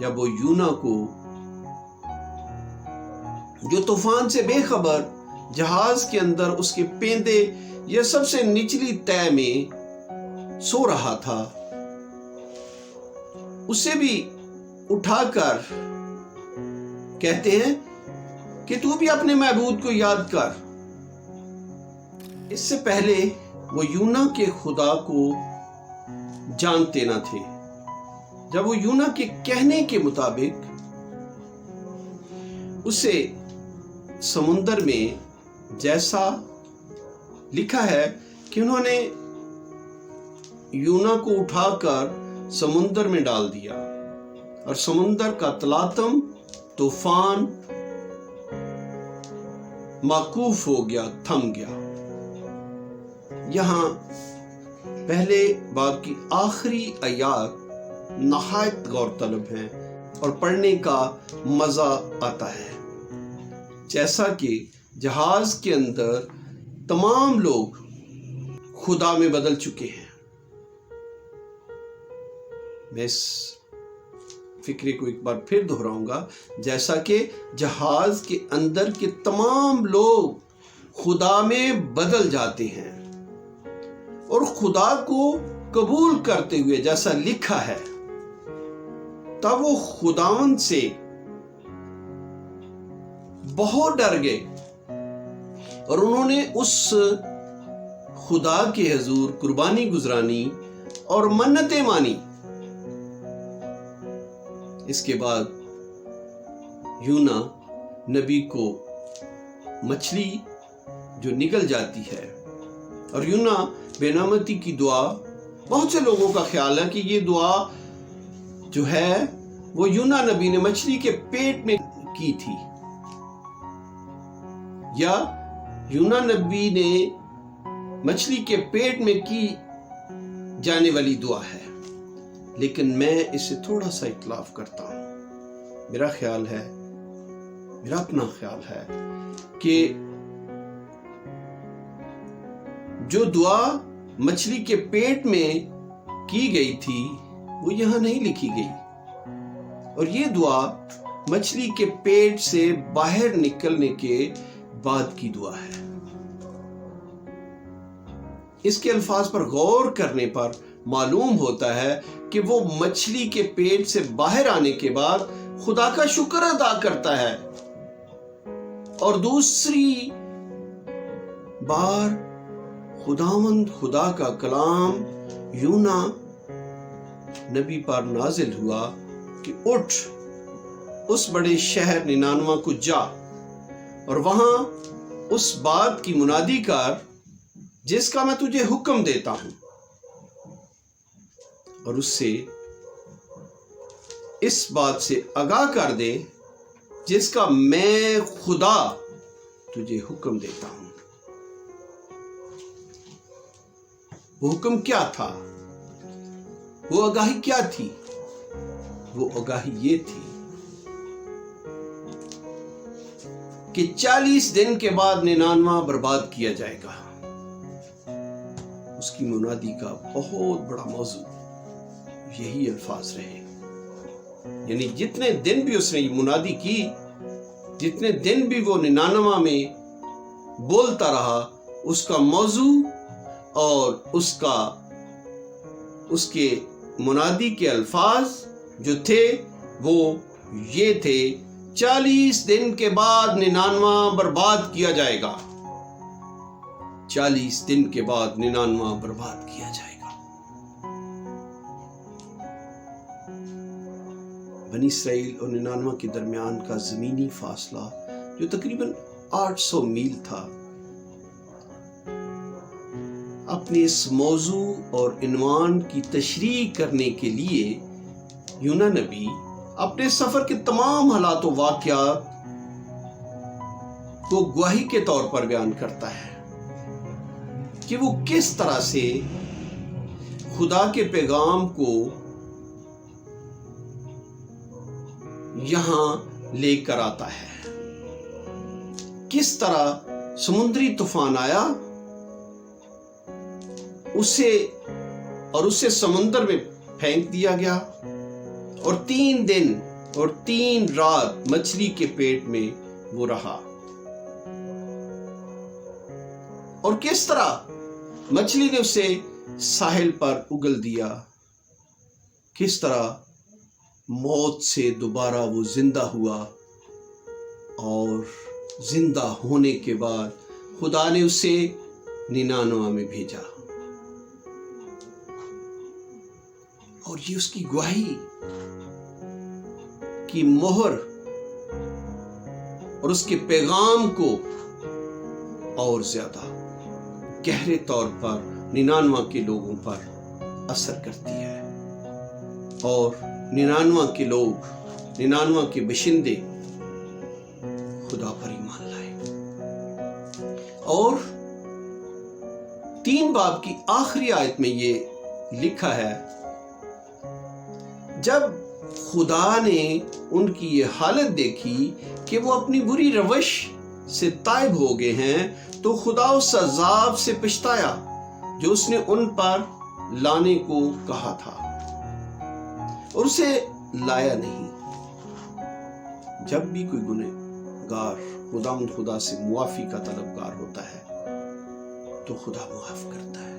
جب وہ یونا کو جو طوفان سے بے خبر جہاز کے اندر اس کے پیندے یا سب سے نچلی تہ میں سو رہا تھا، اسے بھی اٹھا کر کہتے ہیں کہ تو بھی اپنے معبود کو یاد کر۔ اس سے پہلے وہ یونا کے خدا کو جانتے نہ تھے۔ جب وہ یونا کے کہنے کے مطابق اسے سمندر میں، جیسا لکھا ہے کہ انہوں نے یونا کو اٹھا کر سمندر میں ڈال دیا اور سمندر کا تلاطم، طوفان موقوف ہو گیا، تھم گیا۔ یہاں پہلے باب کی آخری آیات نہایت غور طلب ہیں اور پڑھنے کا مزہ آتا ہے۔ جیسا کہ جہاز کے اندر تمام لوگ خدا میں بدل چکے ہیں۔ میں اس فکرے کو ایک بار پھر دہراؤں گا، جیسا کہ جہاز کے اندر کے تمام لوگ خدا میں بدل جاتے ہیں اور خدا کو قبول کرتے ہوئے، جیسا لکھا ہے، تب وہ خداوند سے بہت ڈر گئے اور انہوں نے اس خدا کے حضور قربانی گزرانی اور منتیں مانی۔ اس کے بعد یونا نبی کو مچھلی جو نگل جاتی ہے، اور یونا بے نعمتی کی دعا، بہت سے لوگوں کا خیال ہے کہ یہ دعا جو ہے وہ یونا نبی نے مچھلی کے پیٹ میں کی تھی، یا یونا نبی نے مچھلی کے پیٹ میں کی جانے والی دعا ہے، لیکن میں اسے تھوڑا سا اختلاف کرتا ہوں۔ میرا خیال ہے، میرا اپنا خیال ہے کہ جو دعا مچھلی کے پیٹ میں کی گئی تھی وہ یہاں نہیں لکھی گئی، اور یہ دعا مچھلی کے پیٹ سے باہر نکلنے کے بعد کی دعا ہے۔ اس کے الفاظ پر غور کرنے پر معلوم ہوتا ہے کہ وہ مچھلی کے پیٹ سے باہر آنے کے بعد خدا کا شکر ادا کرتا ہے، اور دوسری بار خداوند خدا کا کلام یونا نبی پر نازل ہوا کہ اٹھ اس بڑے شہر نینوہ کو جا اور وہاں اس بات کی منادی کر جس کا میں تجھے حکم دیتا ہوں، اور اس سے اس بات سے آگاہ کر دے جس کا میں خدا تجھے حکم دیتا ہوں۔ وہ حکم کیا تھا؟ وہ آگاہی کیا تھی؟ وہ آگاہی یہ تھی کہ 40 دن کے بعد نینوہ برباد کیا جائے گا۔ اس کی منادی کا بہت بڑا موضوع یہی الفاظ رہے، یعنی جتنے دن بھی اس نے یہ منادی کی، جتنے دن بھی وہ نینوہ میں بولتا رہا، اس کا موضوع اور اس کے منادی کے الفاظ جو تھے وہ یہ تھے: 40 دن کے بعد نینوہ برباد کیا جائے گا۔ 40 دن کے بعد نینوہ برباد کیا جائے گا۔ بنی اسرائیل اور نینوہ کے درمیان کا زمینی فاصلہ جو تقریباً 800 میل تھا، اپنے اس موضوع اور عنوان کی تشریح کرنے کے لیے یونا نبی اپنے سفر کے تمام حالات و واقعات کو گواہی کے طور پر بیان کرتا ہے کہ وہ کس طرح سے خدا کے پیغام کو یہاں لے کر آتا ہے، کس طرح سمندری طوفان آیا، اسے سمندر میں پھینک دیا گیا، اور 3 دن اور 3 رات مچھلی کے پیٹ میں وہ رہا۔ اور کس طرح مچھلی نے اسے ساحل پر اگل دیا، کس طرح موت سے دوبارہ وہ زندہ ہوا، اور زندہ ہونے کے بعد خدا نے اسے نینانوہ میں بھیجا۔ اور یہ اس کی گواہی کی مہر اور اس کے پیغام کو اور زیادہ گہرے طور پر نینانوہ کے لوگوں پر اثر کرتی ہے، اور نینانوہ کے لوگ، نینانوہ کے باشندے خدا پر ایمان لائے۔ اور 3 باب کی آخری آیت میں یہ لکھا ہے، جب خدا نے ان کی یہ حالت دیکھی کہ وہ اپنی بری روش سے تائب ہو گئے ہیں، تو خدا اس عذاب سے پچھتایا جو اس نے ان پر لانے کو کہا تھا، اور اسے لایا نہیں۔ جب بھی کوئی گنہگار خدا سے معافی کا طلبگار ہوتا ہے تو خدا معاف کرتا ہے۔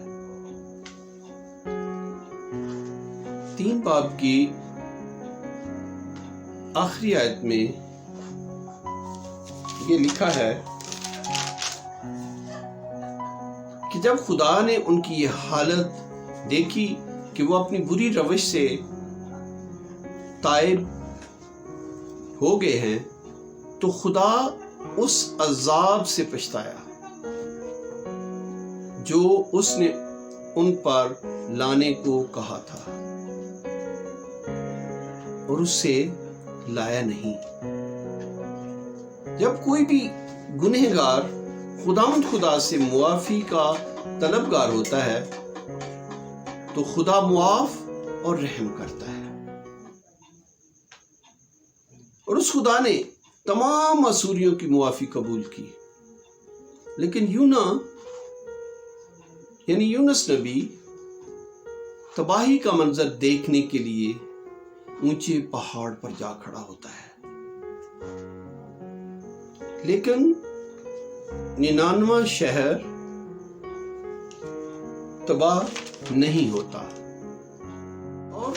3 باب کی آخری آیت میں یہ لکھا ہے کہ جب خدا نے ان کی یہ حالت دیکھی کہ وہ اپنی بری روش سے تائب ہو گئے ہیں، تو خدا اس عذاب سے پچھتایا جو اس نے ان پر لانے کو کہا تھا، اور اس سے لایا نہیں۔ جب کوئی بھی گنہگار خدا سے معافی کا طلبگار ہوتا ہے تو خدا معاف اور رحم کرتا ہے، اور اس خدا نے تمام اسوریوں کی معافی قبول کی۔ لیکن یونس نبی تباہی کا منظر دیکھنے کے لیے اونچے پہاڑ پر جا کھڑا ہوتا ہے، لیکن نینانوہ شہر تباہ نہیں ہوتا، اور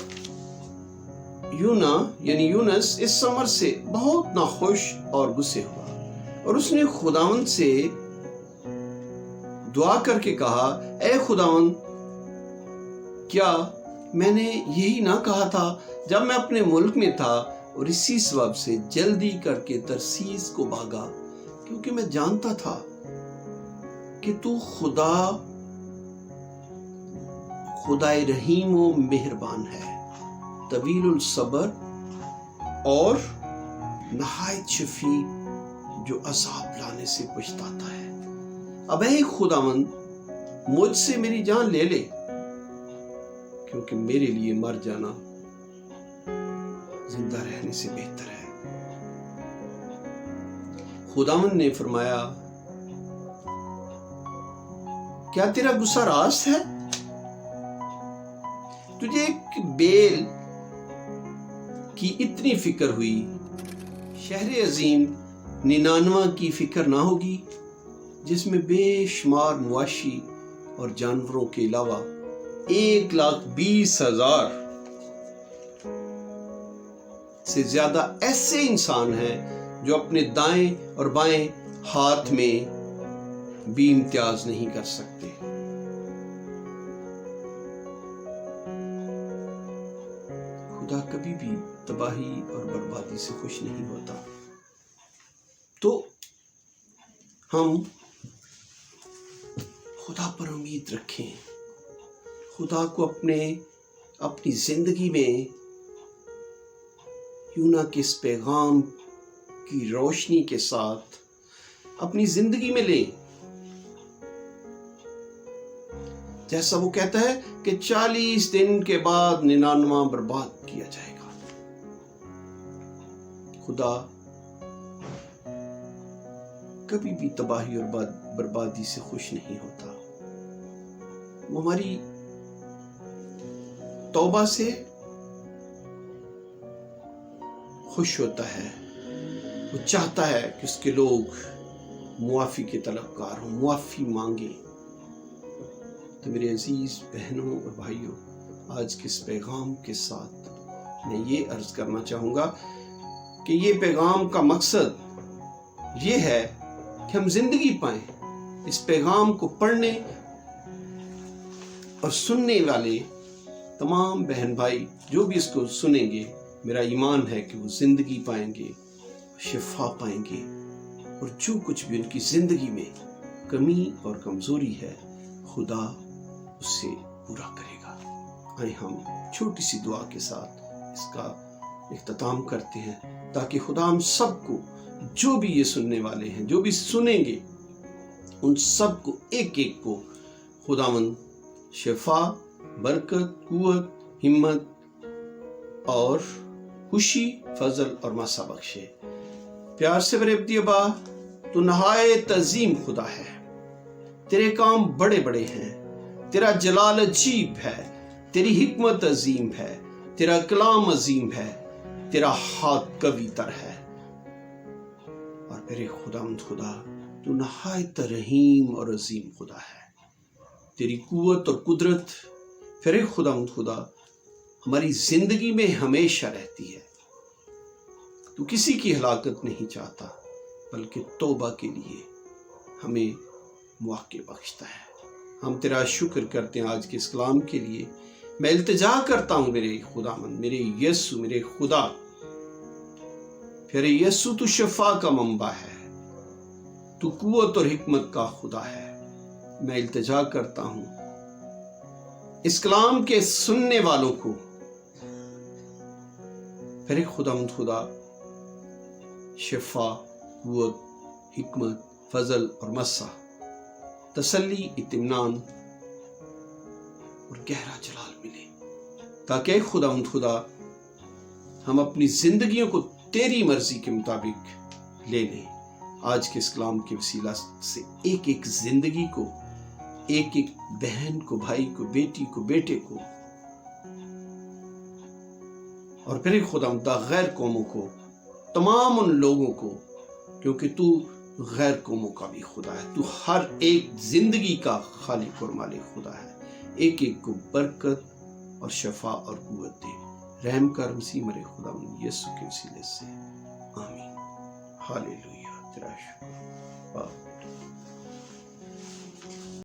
یونس اس امر سے بہت ناخوش اور غصے ہوا، اور اس نے خداوند سے دعا کر کے کہا، اے خداوند، کیا میں نے یہی نہ کہا تھا جب میں اپنے ملک میں تھا، اور اسی سبب سے جلدی کر کے ترسیس کو بھاگا، کیونکہ میں جانتا تھا کہ تو خدائے رحیم و مہربان ہے، طویل الصبر اور نہایت شفیع، جو عذاب لانے سے پچھتاتا ہے۔ اب اے خداوند، مجھ سے میری جان لے لے، کیونکہ میرے لیے مر جانا زندہ رہنے سے بہتر ہے۔ خداوند نے فرمایا، کیا تیرا غصہ راست ہے؟ تجھے ایک بیل کی اتنی فکر ہوئی، شہر عظیم نینانوہ کی فکر نہ ہوگی، جس میں بے شمار مواشی اور جانوروں کے علاوہ 1,20,000 سے زیادہ ایسے انسان ہیں جو اپنے دائیں اور بائیں ہاتھ میں بھی امتیاز نہیں کر سکتے۔ خدا کبھی بھی تباہی اور بربادی سے خوش نہیں ہوتا۔ تو ہم خدا پر امید رکھیں، خدا کو اپنی زندگی میں یونا کے اس پیغام کی روشنی کے ساتھ اپنی زندگی میں لیں، جیسا وہ کہتا ہے کہ 40 دن کے بعد نینانوہ برباد کیا جائے گا۔ خدا کبھی بھی تباہی اور بربادی سے خوش نہیں ہوتا۔ وہ ہماری توبہ سے خوش ہوتا ہے، وہ چاہتا ہے کہ اس کے لوگ معافی کے طلبگار ہوں، معافی مانگیں۔ تو میرے عزیز بہنوں اور بھائیوں، آج کے اس پیغام کے ساتھ میں یہ عرض کرنا چاہوں گا کہ یہ پیغام کا مقصد یہ ہے کہ ہم زندگی پائیں۔ اس پیغام کو پڑھنے اور سننے والے تمام بہن بھائی جو بھی اس کو سنیں گے، میرا ایمان ہے کہ وہ زندگی پائیں گے، شفا پائیں گے، اور جو کچھ بھی ان کی زندگی میں کمی اور کمزوری ہے خدا اس سے پورا کرے گا۔ آئے ہم چھوٹی سی دعا کے ساتھ اس کا اختتام کرتے ہیں، تاکہ خدا ہم سب کو، جو بھی یہ سننے والے ہیں، جو بھی سنیں گے، ان سب کو ایک ایک کو خداوند شفا، برکت، قوت، ہمت اور خوشی، فضل اور مسا بخشے۔ پیار سے میرے ابدی ابا، تو نہایت عظیم خدا ہے، تیرے کام بڑے بڑے ہیں، تیرا جلال عجیب ہے، تیری حکمت عظیم ہے، تیرا کلام عظیم ہے، تیرا ہاتھ قوی تر ہے، اور میرے خدا تو نہایت رحیم اور عظیم خدا ہے۔ تیری قوت اور قدرت پھر خدا ہماری زندگی میں ہمیشہ رہتی ہے۔ تو کسی کی ہلاکت نہیں چاہتا، بلکہ توبہ کے لیے ہمیں موقع بخشتا ہے۔ ہم تیرا شکر کرتے ہیں آج کے اس کلام کے لیے۔ میں التجا کرتا ہوں میرے خداوند، میرے یسوع، میرے خدا، پھر یسوع تو شفا کا منبع ہے، تو قوت اور حکمت کا خدا ہے۔ میں التجا کرتا ہوں اس کلام کے سننے والوں کو، پھر خدا شفا، قوت، حکمت، فضل اور مسا، تسلی، اطمینان اور گہرا جلال ملے، تاکہ خدا ہم اپنی زندگیوں کو تیری مرضی کے مطابق لے لیں۔ آج کے اس کلام کے وسیلہ سے ایک ایک زندگی کو، ایک ایک بہن کو، بھائی کو، بیٹی کو، بیٹے کو، اور پھر خدا غیر قوموں کو، تمام ان لوگوں کو، کیونکہ تو غیر قوموں کا بھی خدا ہے، تو ہر ایک زندگی کا خالق اور مالک خدا ہے۔ ایک ایک کو برکت اور شفا اور قوت دے۔ رحم کر مسیح مرے خدا یسوع کے وسیلے سے، آمین۔ ہاللیلویہ، تیرا شکر۔